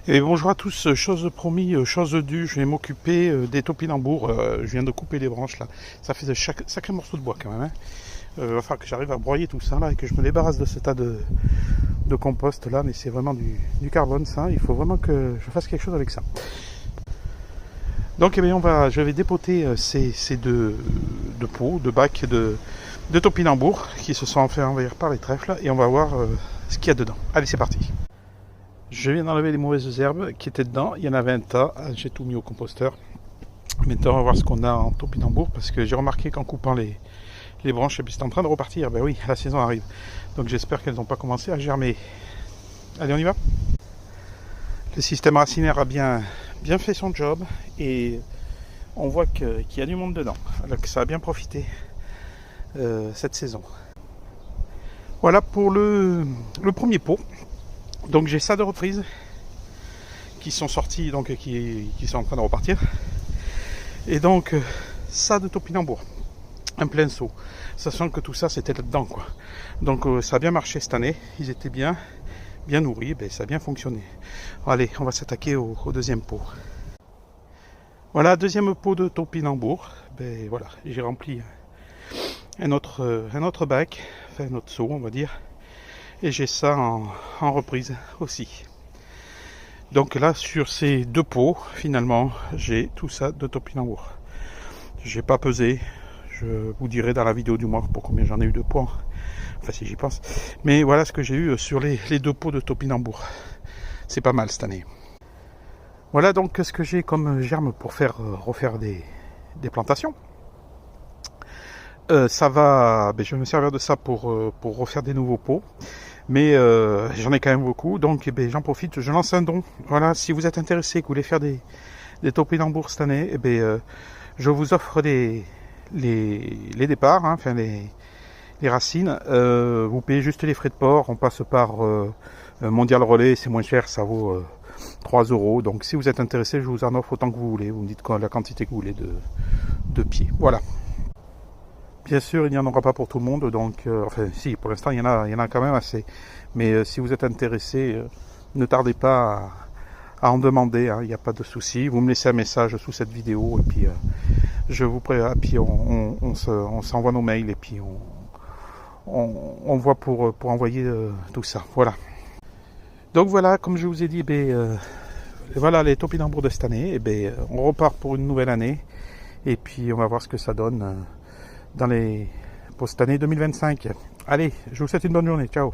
Et bonjour à tous, chose promis, chose due, je vais m'occuper des topinambours. Je viens de couper les branches là, ça fait de sacrés morceaux de bois quand même. Hein. Il va falloir que j'arrive à broyer tout ça là et que je me débarrasse de ce tas de compost là, mais c'est vraiment du carbone ça, il faut vraiment que je fasse quelque chose avec ça. Donc eh bien, je vais dépoter ces deux pots, deux bacs de topinambours qui se sont fait envahir par les trèfles et on va voir ce qu'il y a dedans. Allez, c'est parti. Je viens d'enlever les mauvaises herbes qui étaient dedans. Il y en avait un tas. J'ai tout mis au composteur. Maintenant, on va voir ce qu'on a en topinambour parce que j'ai remarqué qu'en coupant les branches, c'est en train de repartir. Ben oui, la saison arrive. Donc j'espère qu'elles n'ont pas commencé à germer. Allez, on y va. Le système racinaire a bien fait son job et on voit qu'il y a du monde dedans. Alors que ça a bien profité cette saison. Voilà pour le premier pot. Donc j'ai ça de reprise qui sont sortis, donc qui sont en train de repartir. Et donc ça de topinambour, un plein seau. Sachant que tout ça c'était là-dedans quoi. Donc ça a bien marché cette année, ils étaient bien nourris, ben, ça a bien fonctionné. Allez, on va s'attaquer au deuxième pot. Voilà, deuxième pot de topinambour. Ben voilà, j'ai rempli un autre bac, enfin un autre seau on va dire. Et j'ai ça en reprise aussi. Donc là, sur ces deux pots, finalement, j'ai tout ça de topinambour. J'ai pas pesé. Je vous dirai dans la vidéo du mois pour combien j'en ai eu de pots. Enfin, si j'y pense. Mais voilà ce que j'ai eu sur les deux pots de topinambour. C'est pas mal cette année. Voilà donc ce que j'ai comme germe pour refaire des plantations. Ça va, je vais me servir de ça pour refaire des nouveaux pots. Mais j'en ai quand même beaucoup, donc j'en profite, je lance un don. Voilà, si vous êtes intéressé, que vous voulez faire des topinambours cette année, je vous offre les départs, hein, enfin les racines. Vous payez juste les frais de port, on passe par Mondial Relais, c'est moins cher, ça vaut 3 €. Donc si vous êtes intéressé, je vous en offre autant que vous voulez. Vous me dites la quantité que vous voulez de pieds. Voilà. Bien sûr, il n'y en aura pas pour tout le monde, donc enfin si, pour l'instant il y en a quand même assez. Mais si vous êtes intéressé, ne tardez pas à en demander, hein, il n'y a pas de souci. Vous me laissez un message sous cette vidéo et puis je vous puis on s'envoie nos mails et puis on voit pour envoyer tout ça. Voilà. Donc voilà, comme je vous ai dit, voilà les topinambours de cette année. On repart pour une nouvelle année et puis on va voir ce que ça donne. Pour cette année 2025. Allez, je vous souhaite une bonne journée. Ciao.